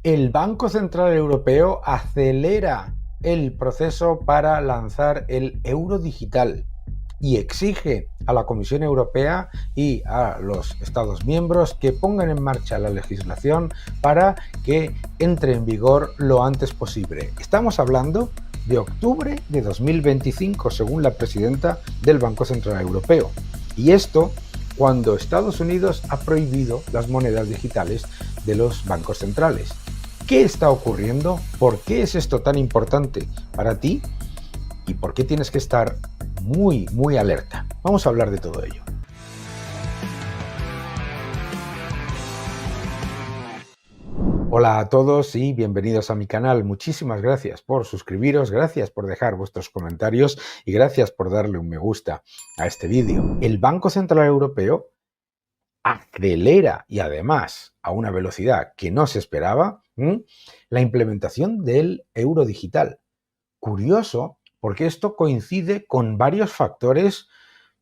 El Banco Central Europeo acelera el proceso para lanzar el euro digital y exige a la Comisión Europea y a los Estados miembros que pongan en marcha la legislación para que entre en vigor lo antes posible. Estamos hablando de octubre de 2025, según la presidenta del Banco Central Europeo. Y esto cuando Estados Unidos ha prohibido las monedas digitales de los bancos centrales. ¿Qué está ocurriendo? ¿Por qué es esto tan importante para ti? ¿Y por qué tienes que estar muy alerta? Vamos a hablar de todo ello. Hola a todos y bienvenidos a mi canal. Muchísimas gracias por suscribiros, gracias por dejar vuestros comentarios y gracias por darle un me gusta a este vídeo. El Banco Central Europeo acelera y además a una velocidad que no se esperaba la implementación del euro digital. Curioso, porque esto coincide con varios factores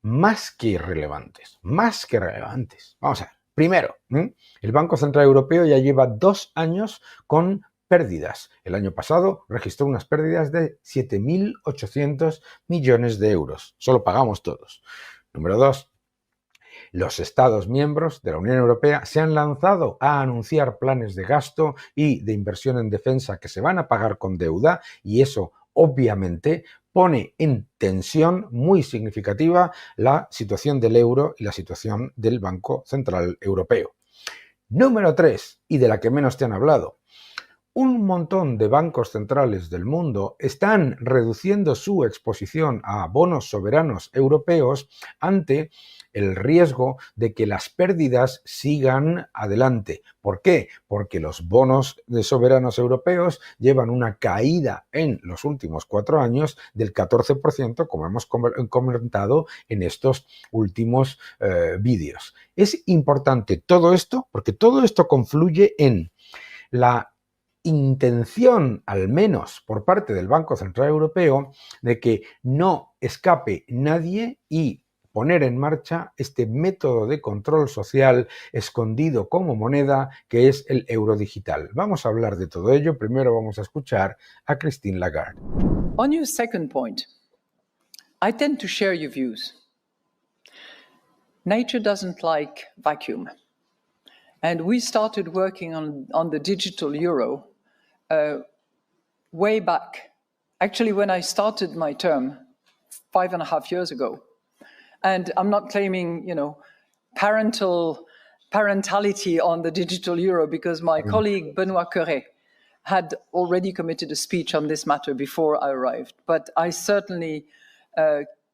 más que relevantes. Vamos a ver. Primero, el Banco Central Europeo ya lleva 2 años con pérdidas. El año pasado registró unas pérdidas de 7.800 millones de euros. Solo pagamos todos. Número 2. Los Estados miembros de la Unión Europea se han lanzado a anunciar planes de gasto y de inversión en defensa que se van a pagar con deuda y eso obviamente pone en tensión muy significativa la situación del euro y la situación del Banco Central Europeo. Número 3, y de la que menos te han hablado. Un montón de bancos centrales del mundo están reduciendo su exposición a bonos soberanos europeos ante el riesgo de que las pérdidas sigan adelante. ¿Por qué? Porque los bonos de soberanos europeos llevan una caída en los últimos 4 años del 14%, como hemos comentado en estos últimos vídeos. Es importante todo esto porque todo esto confluye en la intención, al menos por parte del Banco Central Europeo, de que no escape nadie y poner en marcha este método de control social escondido como moneda que es el euro digital. Vamos a hablar de todo ello. Primero vamos a escuchar a Christine Lagarde. On your second point, I tend to share your views. Nature doesn't like vacuum. And we started working on the digital euro way back, actually when I started my term 5.5 years ago. And I'm not claiming, parentality on the digital euro because my colleague Benoît Cœuré had already committed a speech on this matter before I arrived. But I certainly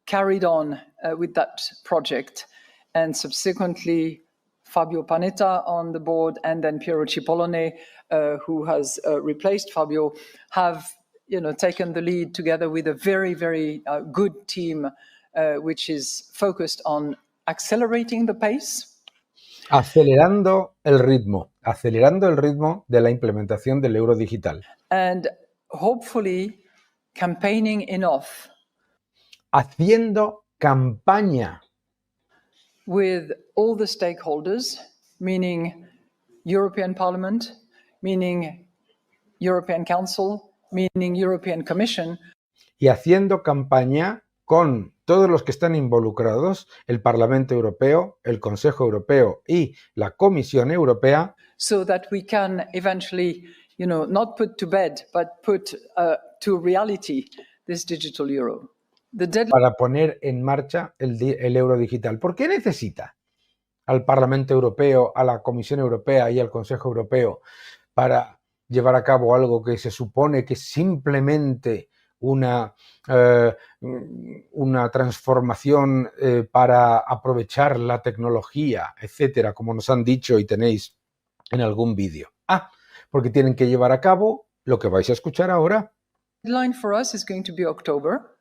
carried on with that project, and subsequently Fabio Panetta on the board and then Piero Cipollone, who has replaced Fabio, have taken the lead together with a very good team which is focused on accelerating the pace. Acelerando el ritmo de la implementación del euro digital. And hopefully campaigning enough. Haciendo campaña. With all the stakeholders, meaning European Parliament, meaning European Council, meaning European Commission. Y haciendo campaña con todos los que están involucrados, el Parlamento Europeo, el Consejo Europeo y la Comisión Europea. So that we can eventually, not put to bed, but put to reality this digital euro. Para poner en marcha el euro digital. ¿Por qué necesita al Parlamento Europeo, a la Comisión Europea y al Consejo Europeo para llevar a cabo algo que se supone que es simplemente una transformación para aprovechar la tecnología, etcétera, como nos han dicho y tenéis en algún vídeo? Porque tienen que llevar a cabo lo que vais a escuchar ahora. The deadline for us is going to be October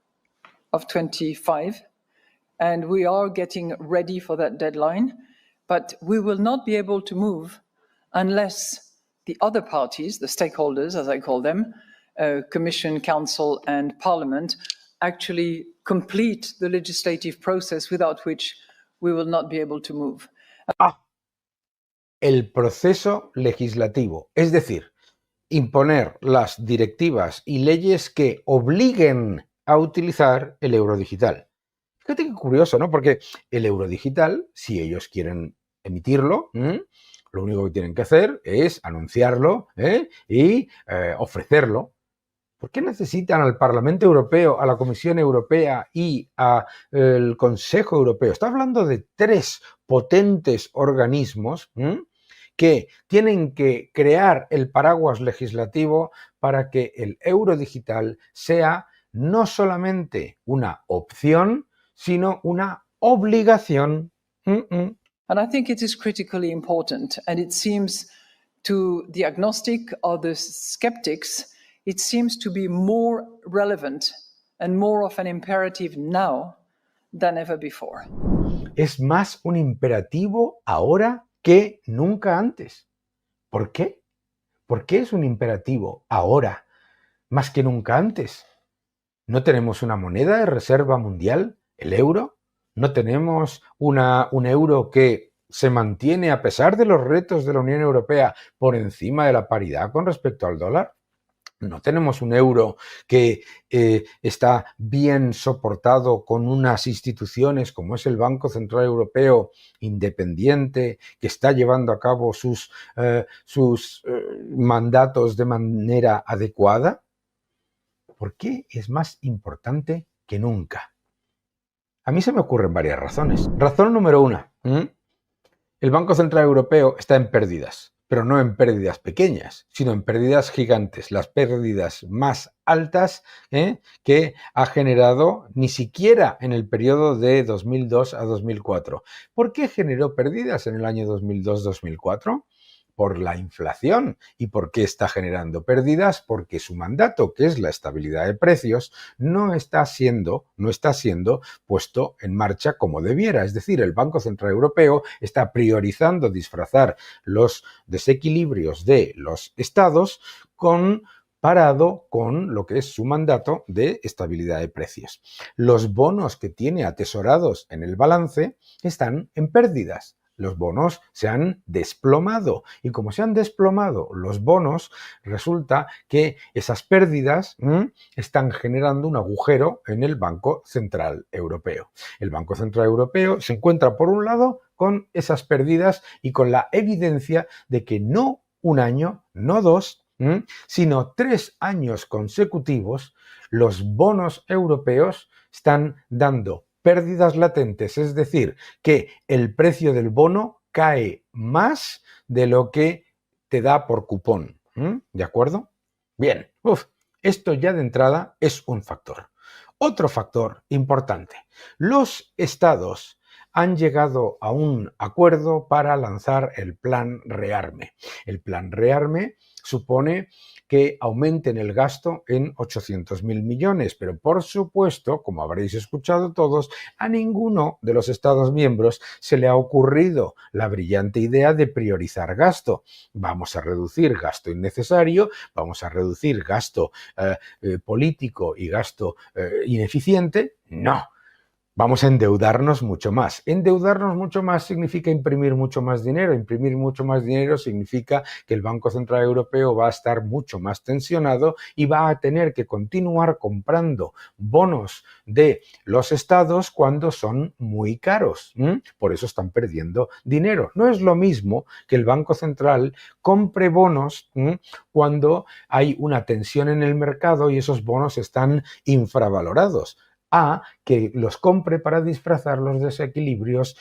of 25, and we are getting ready for that deadline, but we will not be able to move unless the other parties, the stakeholders, as I call them, Commission, Council and Parliament, actually complete the legislative process, without which we will not be able to move. El proceso legislativo, es decir, imponer las directivas y leyes que obliguen a utilizar el euro digital. Fíjate qué curioso, ¿no? Porque el euro digital, si ellos quieren emitirlo, lo único que tienen que hacer es anunciarlo y ofrecerlo. ¿Por qué necesitan al Parlamento Europeo, a la Comisión Europea y al Consejo Europeo? Está hablando de 3 potentes organismos que tienen que crear el paraguas legislativo para que el euro digital sea no solamente una opción, sino una obligación. And I think it is critically important, and it seems to the agnostic or the skeptics, it seems to be more relevant and more of an imperative now than ever before. Es más un imperativo ahora que nunca antes. ¿Por qué? ¿Por qué es un imperativo ahora más que nunca antes? ¿No tenemos una moneda de reserva mundial, el euro? ¿No tenemos un euro que se mantiene, a pesar de los retos de la Unión Europea, por encima de la paridad con respecto al dólar? ¿No tenemos un euro que está bien soportado con unas instituciones como es el Banco Central Europeo independiente, que está llevando a cabo sus mandatos de manera adecuada? ¿Por qué es más importante que nunca? A mí se me ocurren varias razones. Razón número 1. El Banco Central Europeo está en pérdidas, pero no en pérdidas pequeñas, sino en pérdidas gigantes, las pérdidas más altas que ha generado ni siquiera en el periodo de 2002 a 2004. ¿Por qué generó pérdidas en el año 2002-2004? Por la inflación. ¿Y por qué está generando pérdidas? Porque su mandato, que es la estabilidad de precios, no está siendo puesto en marcha como debiera. Es decir, el Banco Central Europeo está priorizando disfrazar los desequilibrios de los estados comparado con lo que es su mandato de estabilidad de precios. Los bonos que tiene atesorados en el balance están en pérdidas. Los bonos se han desplomado y como se han desplomado los bonos, resulta que esas pérdidas están generando un agujero en el Banco Central Europeo. El Banco Central Europeo se encuentra, por un lado, con esas pérdidas y con la evidencia de que no un año, no 2, sino 3 años consecutivos, los bonos europeos están dando pérdidas latentes, es decir, que el precio del bono cae más de lo que te da por cupón. ¿De acuerdo? Bien, esto ya de entrada es un factor. Otro factor importante. Los estados han llegado a un acuerdo para lanzar el plan REARME. El plan REARME supone que aumenten el gasto en 800.000 millones, pero por supuesto, como habréis escuchado todos, a ninguno de los Estados miembros se le ha ocurrido la brillante idea de priorizar gasto. Vamos a reducir gasto innecesario, vamos a reducir gasto político y gasto ineficiente. No. Vamos a endeudarnos mucho más. Endeudarnos mucho más significa imprimir mucho más dinero. Imprimir mucho más dinero significa que el Banco Central Europeo va a estar mucho más tensionado y va a tener que continuar comprando bonos de los estados cuando son muy caros. Por eso están perdiendo dinero. No es lo mismo que el Banco Central compre bonos cuando hay una tensión en el mercado y esos bonos están infravalorados, a que los compre para disfrazar los desequilibrios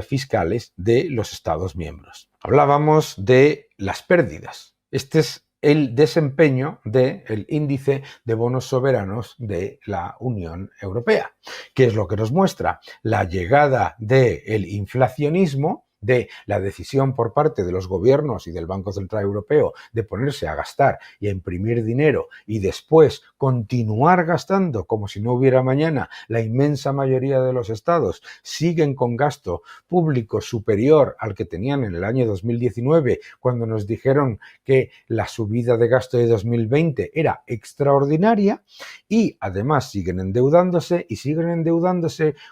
fiscales de los Estados miembros. Hablábamos de las pérdidas. Este es el desempeño del índice de bonos soberanos de la Unión Europea. ¿Qué es lo que nos muestra? La llegada del inflacionismo, de la decisión por parte de los gobiernos y del Banco Central Europeo de ponerse a gastar y a imprimir dinero y después continuar gastando como si no hubiera mañana. La inmensa mayoría de los estados siguen con gasto público superior al que tenían en el año 2019, cuando nos dijeron que la subida de gasto de 2020 era extraordinaria, y además siguen endeudándose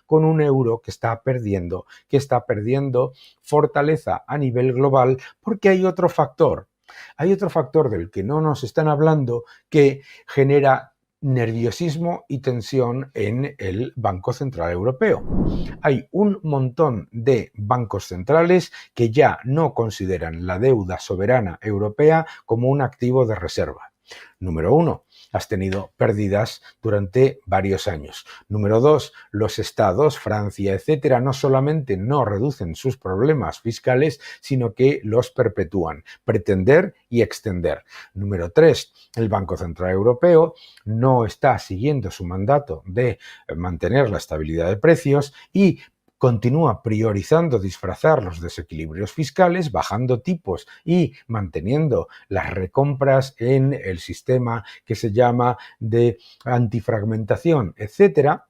con un euro que está perdiendo fortaleza a nivel global, porque hay otro factor. Hay otro factor del que no nos están hablando que genera nerviosismo y tensión en el Banco Central Europeo. Hay un montón de bancos centrales que ya no consideran la deuda soberana europea como un activo de reserva. Número 1, has tenido pérdidas durante varios años. Número 2, los estados, Francia, etcétera, no solamente no reducen sus problemas fiscales, sino que los perpetúan. Pretender y extender. Número 3, el Banco Central Europeo no está siguiendo su mandato de mantener la estabilidad de precios y continúa priorizando disfrazar los desequilibrios fiscales, bajando tipos y manteniendo las recompras en el sistema que se llama de antifragmentación, etcétera.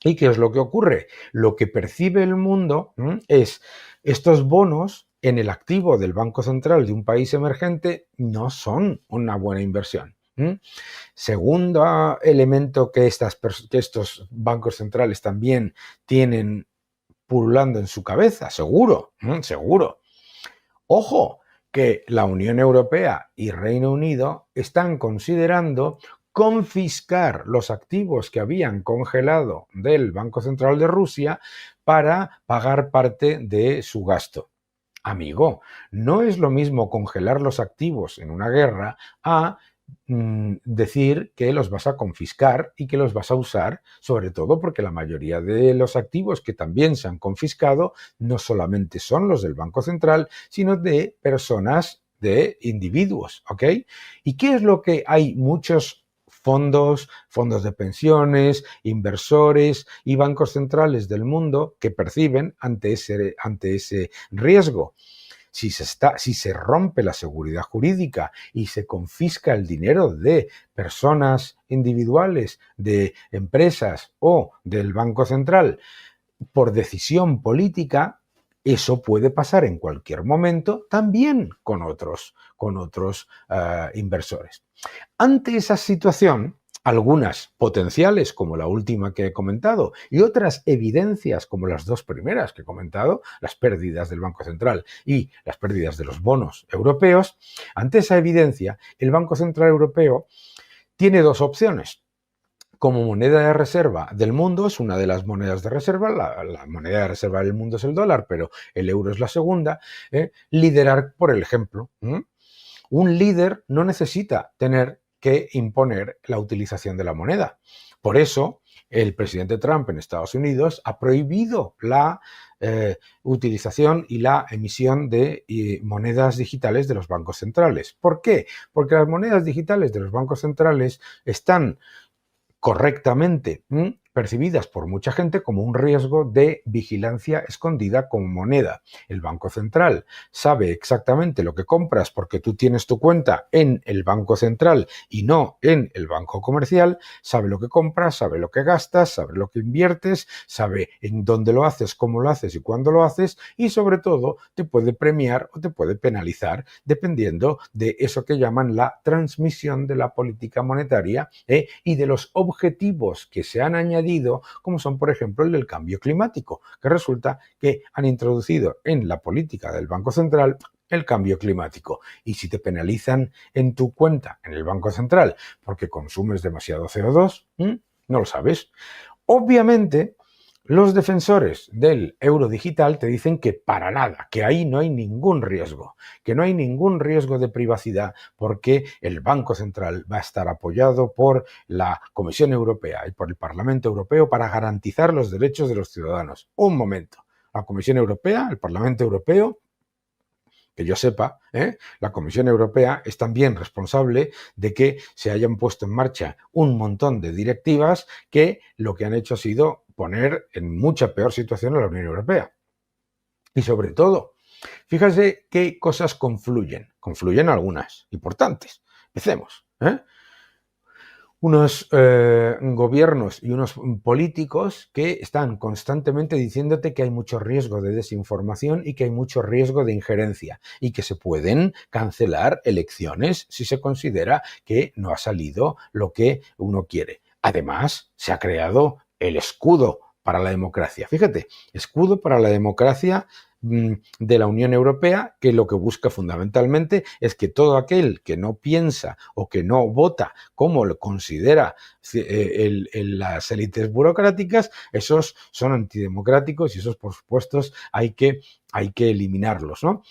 ¿Y qué es lo que ocurre? Lo que percibe el mundo es estos bonos en el activo del Banco Central de un país emergente no son una buena inversión. Segundo elemento que estos bancos centrales también tienen pululando en su cabeza, seguro. Ojo, que la Unión Europea y Reino Unido están considerando confiscar los activos que habían congelado del Banco Central de Rusia para pagar parte de su gasto. Amigo, no es lo mismo congelar los activos en una guerra a decir que los vas a confiscar y que los vas a usar, sobre todo porque la mayoría de los activos que también se han confiscado no solamente son los del Banco Central, sino de personas, de individuos, ¿ok? ¿Y qué es lo que hay muchos fondos de pensiones, inversores y bancos centrales del mundo que perciben ante ese riesgo? Si se rompe la seguridad jurídica y se confisca el dinero de personas individuales, de empresas o del Banco Central por decisión política, eso puede pasar en cualquier momento también con otros inversores. Ante esa situación, algunas potenciales, como la última que he comentado, y otras evidencias, como las dos primeras que he comentado, las pérdidas del Banco Central y las pérdidas de los bonos europeos, ante esa evidencia, el Banco Central Europeo tiene dos opciones. Como moneda de reserva del mundo, es una de las monedas de reserva, la moneda de reserva del mundo es el dólar, pero el euro es la segunda, liderar por el ejemplo. Un líder no necesita tener que imponer la utilización de la moneda. Por eso, el presidente Trump en Estados Unidos ha prohibido la utilización y la emisión de monedas digitales de los bancos centrales. ¿Por qué? Porque las monedas digitales de los bancos centrales están correctamente percibidas por mucha gente como un riesgo de vigilancia escondida como moneda. El Banco Central sabe exactamente lo que compras porque tú tienes tu cuenta en el Banco Central y no en el banco comercial, sabe lo que compras, sabe lo que gastas, sabe lo que inviertes, sabe en dónde lo haces, cómo lo haces y cuándo lo haces y sobre todo te puede premiar o te puede penalizar dependiendo de eso que llaman la transmisión de la política monetaria y de los objetivos que se han añadido, como son, por ejemplo, el del cambio climático, que resulta que han introducido en la política del Banco Central el cambio climático. Y si te penalizan en tu cuenta en el Banco Central porque consumes demasiado CO2, no lo sabes. Obviamente, los defensores del euro digital te dicen que para nada, que ahí no hay ningún riesgo, que no hay ningún riesgo de privacidad porque el Banco Central va a estar apoyado por la Comisión Europea y por el Parlamento Europeo para garantizar los derechos de los ciudadanos. Un momento, la Comisión Europea, el Parlamento Europeo, que yo sepa, la Comisión Europea es también responsable de que se hayan puesto en marcha un montón de directivas que lo que han hecho ha sido poner en mucha peor situación a la Unión Europea. Y sobre todo, fíjate qué cosas confluyen. Confluyen algunas importantes. Empecemos. Unos gobiernos y unos políticos que están constantemente diciéndote que hay mucho riesgo de desinformación y que hay mucho riesgo de injerencia y que se pueden cancelar elecciones si se considera que no ha salido lo que uno quiere. Además, se ha creado el escudo para la democracia. Fíjate, escudo para la democracia de la Unión Europea, que lo que busca fundamentalmente es que todo aquel que no piensa o que no vota como lo considera las élites burocráticas, esos son antidemocráticos y esos, por supuesto, hay que eliminarlos, ¿no?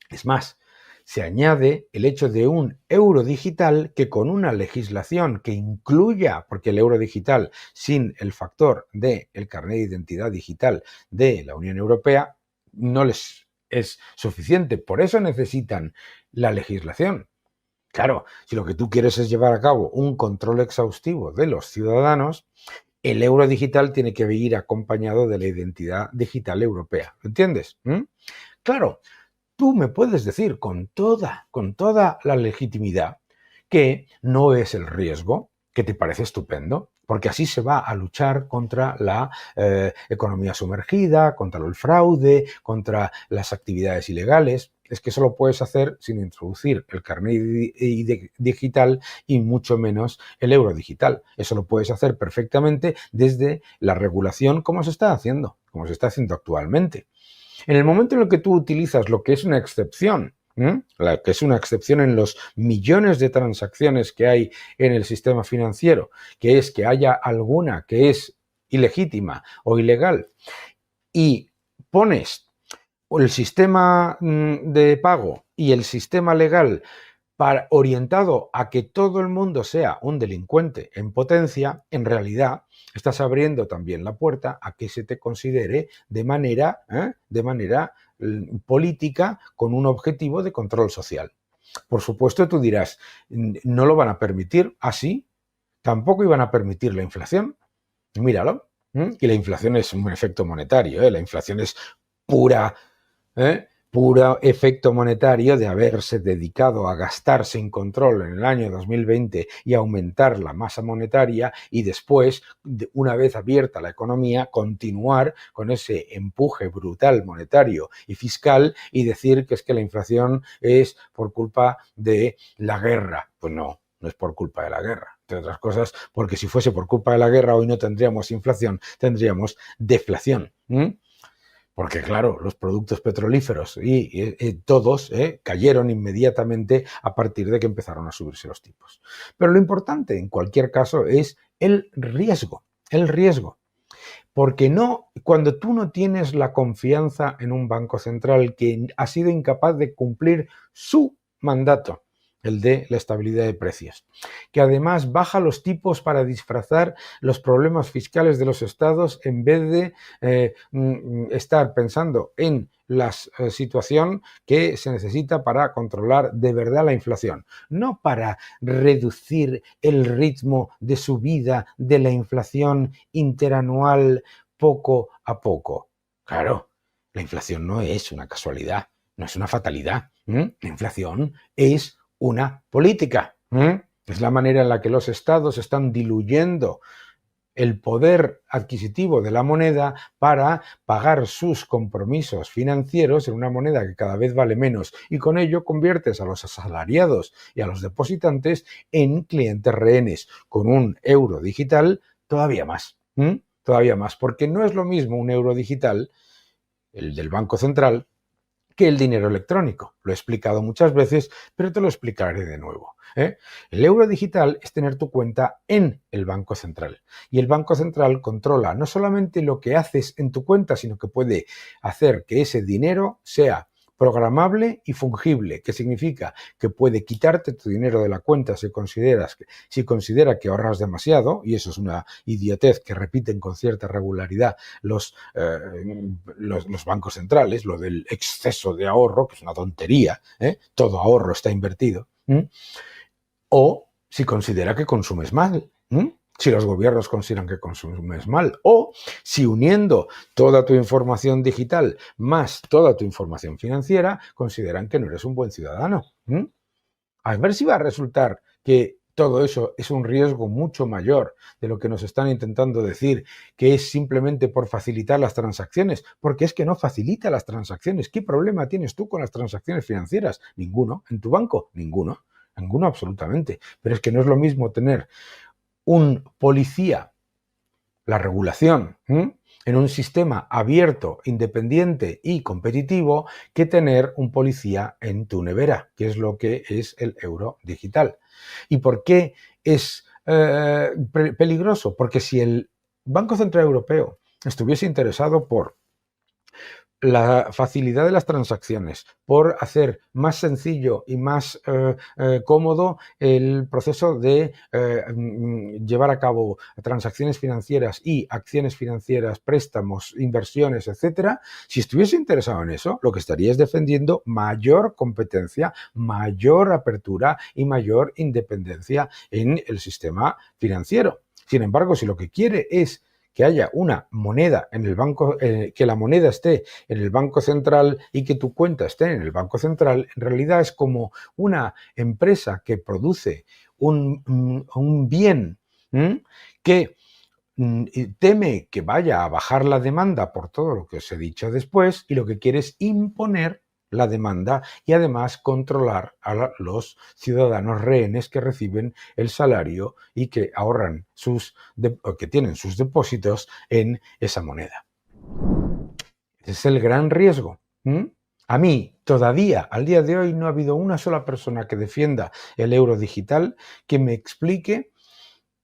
Es más, se añade el hecho de un euro digital que con una legislación que incluya, porque el euro digital sin el factor del carnet de identidad digital de la Unión Europea no les es suficiente. Por eso necesitan la legislación. Claro, si lo que tú quieres es llevar a cabo un control exhaustivo de los ciudadanos, el euro digital tiene que ir acompañado de la identidad digital europea. ¿Lo entiendes? Claro. Tú me puedes decir con toda la legitimidad que no es el riesgo, que te parece estupendo, porque así se va a luchar contra la economía sumergida, contra el fraude, contra las actividades ilegales. Es que eso lo puedes hacer sin introducir el carnet digital y mucho menos el euro digital. Eso lo puedes hacer perfectamente desde la regulación como se está haciendo actualmente. En el momento en el que tú utilizas lo que es una excepción, que es una excepción en los millones de transacciones que hay en el sistema financiero, que es que haya alguna que es ilegítima o ilegal, y pones el sistema de pago y el sistema legal orientado a que todo el mundo sea un delincuente en potencia, en realidad estás abriendo también la puerta a que se te considere de manera política con un objetivo de control social. Por supuesto, tú dirás, no lo van a permitir así, tampoco iban a permitir la inflación. Míralo. Y la inflación es un efecto monetario, la inflación es puro efecto monetario de haberse dedicado a gastar sin control en el año 2020 y aumentar la masa monetaria y después, una vez abierta la economía, continuar con ese empuje brutal monetario y fiscal y decir que es que la inflación es por culpa de la guerra. Pues no es por culpa de la guerra, entre otras cosas, porque si fuese por culpa de la guerra hoy no tendríamos inflación, tendríamos deflación. Porque, claro, los productos petrolíferos y todos cayeron inmediatamente a partir de que empezaron a subirse los tipos. Pero lo importante, en cualquier caso, es el riesgo. El riesgo. Porque cuando tú no tienes la confianza en un banco central que ha sido incapaz de cumplir su mandato, el de la estabilidad de precios, que además baja los tipos para disfrazar los problemas fiscales de los estados en vez de estar pensando en la situación que se necesita para controlar de verdad la inflación, no para reducir el ritmo de subida de la inflación interanual poco a poco. Claro, la inflación no es una casualidad, no es una fatalidad. La inflación es una política. Es la manera en la que los estados están diluyendo el poder adquisitivo de la moneda para pagar sus compromisos financieros en una moneda que cada vez vale menos y con ello conviertes a los asalariados y a los depositantes en clientes rehenes con un euro digital todavía más. Todavía más, porque no es lo mismo un euro digital, el del Banco Central, que el dinero electrónico. Lo he explicado muchas veces, pero te lo explicaré de nuevo. El euro digital es tener tu cuenta en el Banco Central. Y el Banco Central controla no solamente lo que haces en tu cuenta, sino que puede hacer que ese dinero sea programable y fungible, que significa que puede quitarte tu dinero de la cuenta si considera que ahorras demasiado, y eso es una idiotez que repiten con cierta regularidad los bancos centrales, lo del exceso de ahorro, que es una tontería, todo ahorro está invertido, o si considera que consumes mal, si los gobiernos consideran que consumes mal, o si uniendo toda tu información digital más toda tu información financiera, consideran que no eres un buen ciudadano. A ver si va a resultar que todo eso es un riesgo mucho mayor de lo que nos están intentando decir, que es simplemente por facilitar las transacciones, porque es que no facilita las transacciones. ¿Qué problema tienes tú con las transacciones financieras? Ninguno. ¿En tu banco? Ninguno. Ninguno absolutamente. Pero es que no es lo mismo tener un policía, la regulación, en un sistema abierto, independiente y competitivo que tener un policía en tu nevera, que es lo que es el euro digital. ¿Y por qué es peligroso? Porque si el Banco Central Europeo estuviese interesado por la facilidad de las transacciones, por hacer más sencillo y más cómodo el proceso de llevar a cabo transacciones financieras y acciones financieras, préstamos, inversiones, etcétera, si estuviese interesado en eso, lo que estaría es defendiendo mayor competencia, mayor apertura y mayor independencia en el sistema financiero. Sin embargo, si lo que quiere es que haya una moneda en el banco, que la moneda esté en el Banco Central y que tu cuenta esté en el Banco Central, en realidad es como una empresa que produce un bien que teme que vaya a bajar la demanda por todo lo que os he dicho después y lo que quiere es imponer la demanda y además controlar a los ciudadanos rehenes que reciben el salario y que ahorran que tienen sus depósitos en esa moneda. Ese es el gran riesgo. A mí, todavía, al día de hoy, no ha habido una sola persona que defienda el euro digital que me explique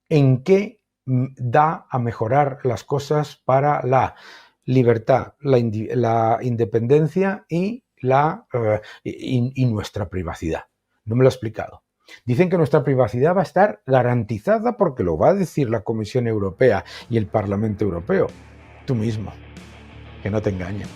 en qué da a mejorar las cosas para la libertad, la independencia y nuestra privacidad. No me lo ha explicado. Dicen que nuestra privacidad va a estar garantizada porque lo va a decir la Comisión Europea y el Parlamento Europeo. Tú mismo, que no te engañen.